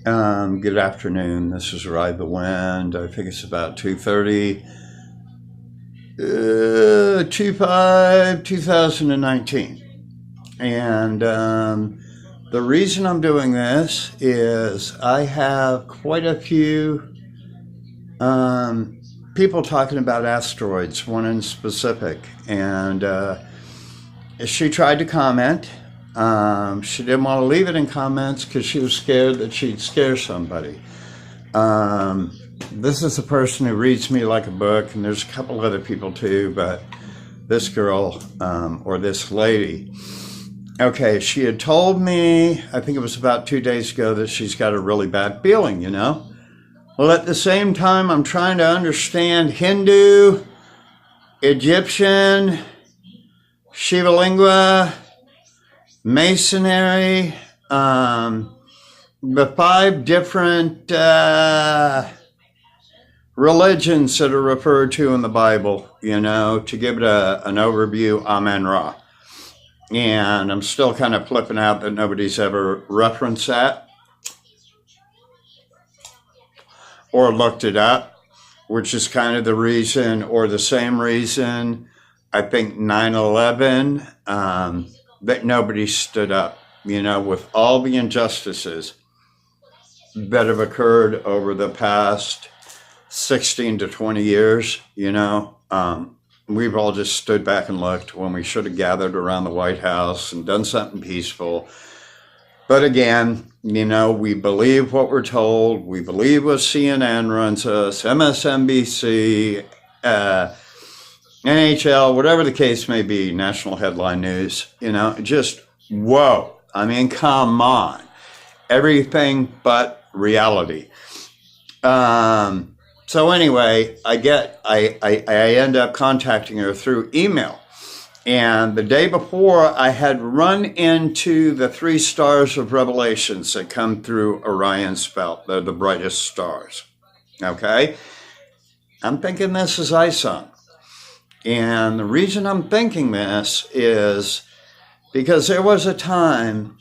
Good afternoon. This is Ride the Wind. I think it's about 2:30, 2019. And the reason I'm doing this is I have quite a few people talking about asteroids, one in specific. And she tried to comment. She didn't want to leave it in comments because she was scared that she'd scare somebody. This is a person who reads me like a book, and there's a couple other people too, but this girl, or this lady, okay, she had told me, I think it was about 2 days ago, that she's got a really bad feeling, you know? Well, at the same time, I'm trying to understand Hindu, Egyptian, Shiva Lingua, Masonry, the 5 different religions that are referred to in the Bible, you know, to give it an overview, Amen Ra. And I'm still kind of flipping out that nobody's ever referenced that or looked it up, which is kind of the reason, or the same reason, I think 9/11, that nobody stood up, you know, with all the injustices that have occurred over the past 16 to 20 years, you know. We've all just stood back and looked when we should have gathered around the White House and done something peaceful. But again, you know, we believe what we're told. We believe what CNN runs us, MSNBC, NHL, whatever the case may be, national headline news, you know, just whoa. I mean, come on. Everything but reality. So anyway, I end up contacting her through email. And the day before, I had run into the 3 stars of Revelations that come through Orion's belt. They're the brightest stars. Okay? I'm thinking this is ISON. And the reason I'm thinking this is because there was a time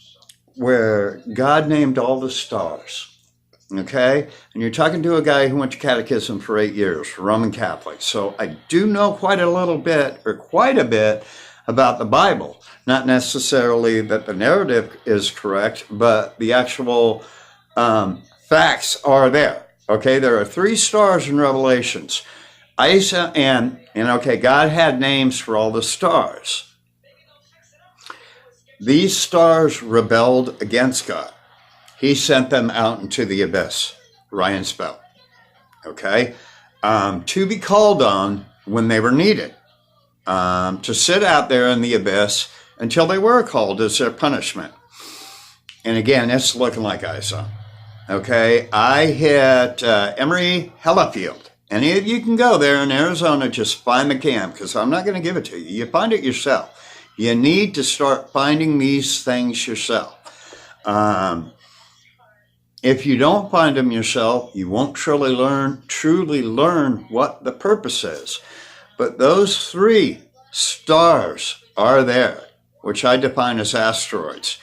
where God named all the stars. Okay? And you're talking to a guy who went to catechism for 8 years, Roman Catholic. So I do know quite a bit about the Bible. Not necessarily that the narrative is correct, but the actual facts are there. Okay? There are 3 stars in Revelations. ISON, and okay, God had names for all the stars. These stars rebelled against God. He sent them out into the abyss, Orion's belt, okay, to be called on when they were needed, to sit out there in the abyss until they were called as their punishment. And again, it's looking like ISON, okay? I hit Emory Hellifield. Any of you can go there in Arizona, just find the camp, because I'm not going to give it to you. You find it yourself. You need to start finding these things yourself. If you don't find them yourself, you won't truly learn what the purpose is. But those 3 stars are there, which I define as asteroids.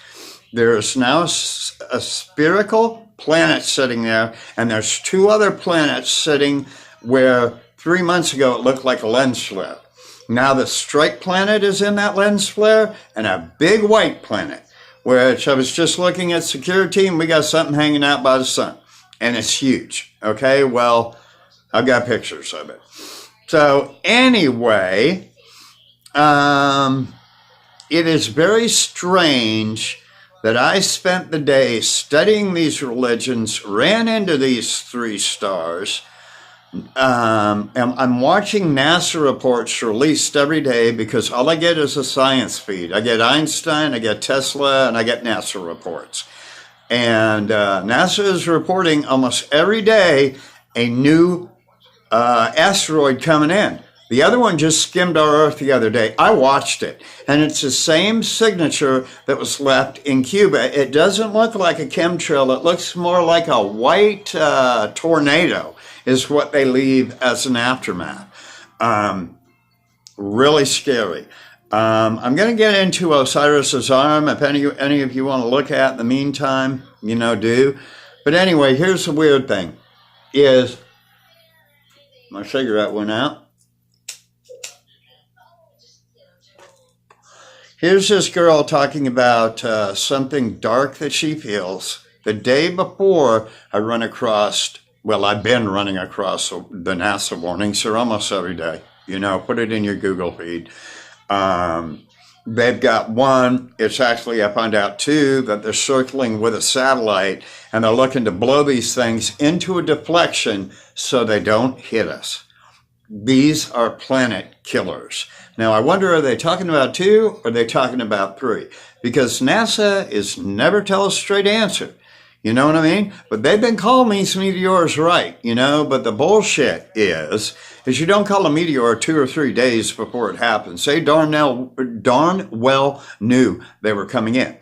There is now a spherical planet sitting there, and there's 2 other planets sitting where 3 months ago it looked like a lens flare. Now the strike planet is in that lens flare, and a big white planet, which I was just looking at security, and we got something hanging out by the sun. And it's huge. Okay, well, I've got pictures of it. So anyway, it is very strange that I spent the day studying these religions, ran into these 3 stars. I'm watching NASA reports released every day because all I get is a science feed. I get Einstein, I get Tesla, and I get NASA reports. And NASA is reporting almost every day a new asteroid coming in. The other one just skimmed our Earth the other day. I watched it, and it's the same signature that was left in Cuba. It doesn't look like a chemtrail. It looks more like a white tornado is what they leave as an aftermath. Really scary. I'm going to get into Osiris's arm. If any of you want to look at it in the meantime, you know, do. But anyway, here's the weird thing, is my cigarette went out. Here's this girl talking about something dark that she feels. The day before, I've been running across the NASA warnings. They're almost every day. Put it in your Google feed. They've got one, it's actually, I found out two, that they're circling with a satellite, and they're looking to blow these things into a deflection so they don't hit us. These are planet killers. Now, I wonder, are they talking about two, or are they talking about three? Because NASA is never tell a straight answer. You know what I mean? But they've been calling these meteors right, but the bullshit is you don't call a meteor 2 or 3 days before it happens. They darn well knew they were coming in.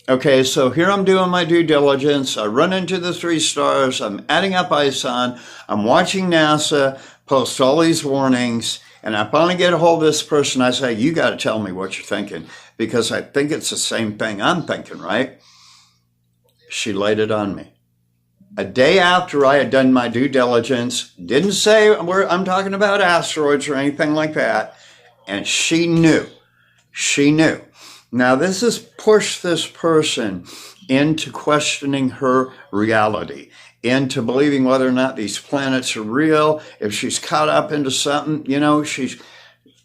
Okay, so here I'm doing my due diligence. I run into the 3 stars. I'm adding up ISON. I'm watching NASA post all these warnings. And I finally get a hold of this person. I say, you got to tell me what you're thinking, because I think it's the same thing I'm thinking, right? She laid it on me. A day after I had done my due diligence, didn't say I'm talking about asteroids or anything like that, and she knew. She knew. Now, this has pushed this person into questioning her reality, into believing whether or not these planets are real. If she's caught up into something,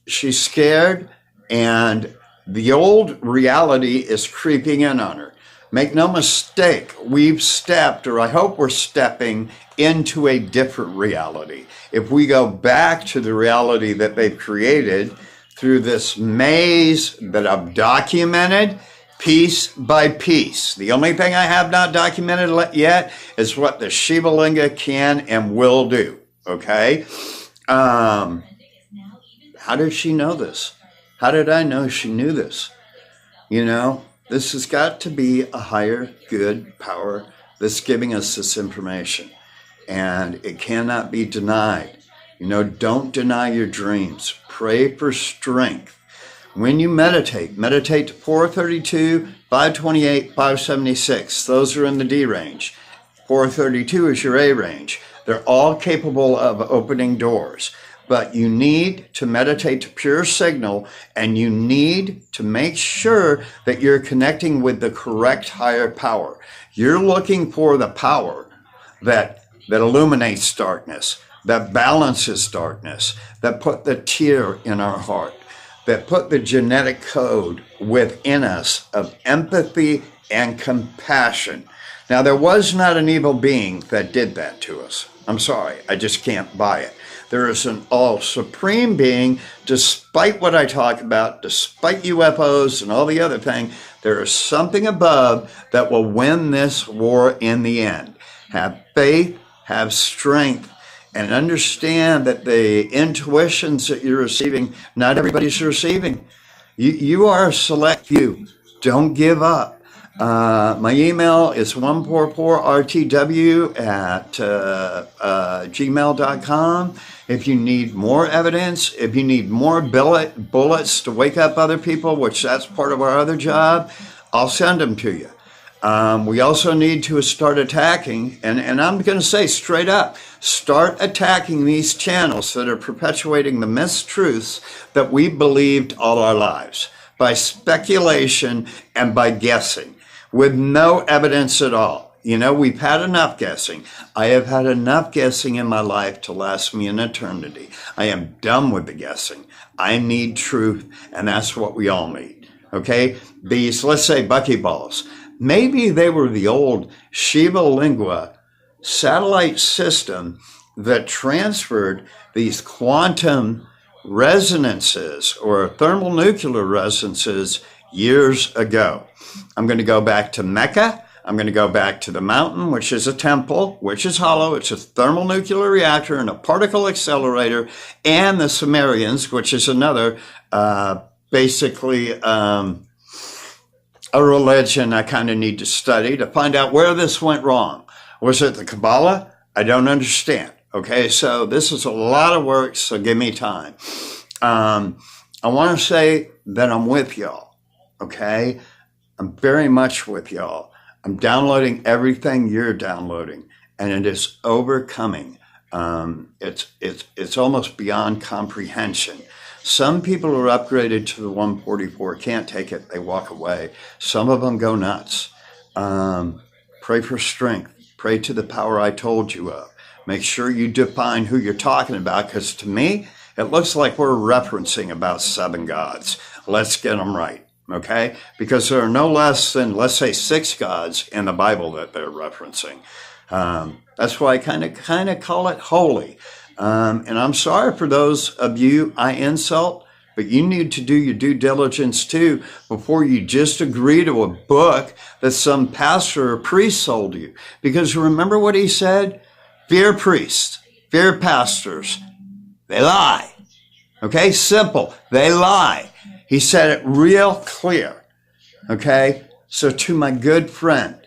she's scared, and the old reality is creeping in on her. Make no mistake, we've stepped, or I hope we're stepping, into a different reality. If we go back to the reality that they've created through this maze that I've documented piece by piece. The only thing I have not documented yet is what the Shiva Linga can and will do, okay? How did she know this? How did I know she knew this? This has got to be a higher good power that's giving us this information. And it cannot be denied. Don't deny your dreams. Pray for strength. When you meditate to 432, 528, 576. Those are in the D range. 432 is your A range. They're all capable of opening doors. But you need to meditate to pure signal, and you need to make sure that you're connecting with the correct higher power. You're looking for the power that illuminates darkness, that balances darkness, that put the tear in our heart, that put the genetic code within us of empathy and compassion. Now, there was not an evil being that did that to us. I'm sorry, I just can't buy it. There is an all-supreme being, despite what I talk about, despite UFOs and all the other thing, there is something above that will win this war in the end. Have faith, have strength, and understand that the intuitions that you're receiving, not everybody's receiving. You are a select few. Don't give up. My email is 144rtw@gmail.com. If you need more evidence, if you need more bullets to wake up other people, which that's part of our other job, I'll send them to you. We also need to start attacking, and I'm going to say straight up, start attacking these channels that are perpetuating the mistruths that we believed all our lives by speculation and by guessing with no evidence at all. We've had enough guessing. I have had enough guessing in my life to last me an eternity. I am done with the guessing. I need truth, and that's what we all need. Okay? These, let's say, buckyballs. Maybe they were the old Shiva Lingua satellite system that transferred these quantum resonances or thermonuclear resonances years ago. I'm going to go back to Mecca. I'm going to go back to the mountain, which is a temple, which is hollow. It's a thermonuclear reactor and a particle accelerator, and the Sumerians, which is another, basically, a religion I kind of need to study to find out where this went wrong. Was it the Kabbalah? I don't understand. Okay, so this is a lot of work, so give me time. I want to say that I'm with y'all, okay? I'm very much with y'all. I'm downloading everything you're downloading, and it is overcoming. It's almost beyond comprehension. Some people who are upgraded to the 144 can't take it. They walk away. Some of them go nuts. Pray for strength. Pray to the power I told you of. Make sure you define who you're talking about, because to me, it looks like we're referencing about 7 gods. Let's get them right, okay? Because there are no less than, let's say, 6 gods in the Bible that they're referencing. That's why I kind of call it holy. And I'm sorry for those of you I insult, but you need to do your due diligence too before you just agree to a book that some pastor or priest sold you. Because remember what he said? Fear priests, fear pastors. They lie. Okay? Simple. They lie. He said it real clear. Okay? So to my good friend,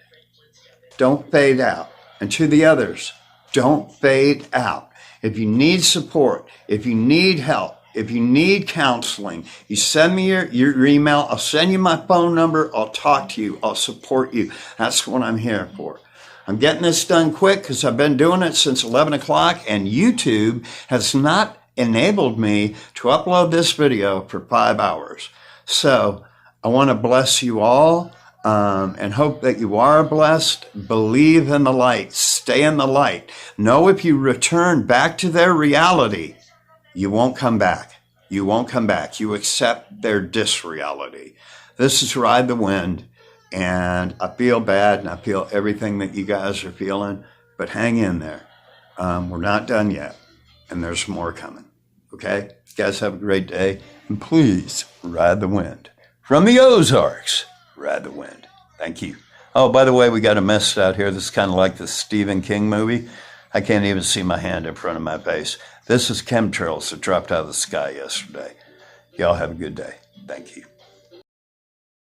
don't fade out. And to the others, don't fade out. If you need support, if you need help, if you need counseling, you send me your email. I'll send you my phone number. I'll talk to you. I'll support you. That's what I'm here for. I'm getting this done quick because I've been doing it since 11 o'clock, and YouTube has not enabled me to upload this video for 5 hours. So I want to bless you all. And hope that you are blessed. Believe in the light. Stay in the light. Know if you return back to their reality, you won't come back. You won't come back. You accept their disreality. This is Ride the Wind, and I feel bad, and I feel everything that you guys are feeling, but hang in there. We're not done yet, and there's more coming. Okay? You guys have a great day, and please ride the wind. From the Ozarks, ride the wind. Thank you. Oh, by the way, we got a mess out here. This is kind of like the Stephen King movie. I can't even see my hand in front of my face. This is chemtrails that dropped out of the sky yesterday. Y'all have a good day. Thank you.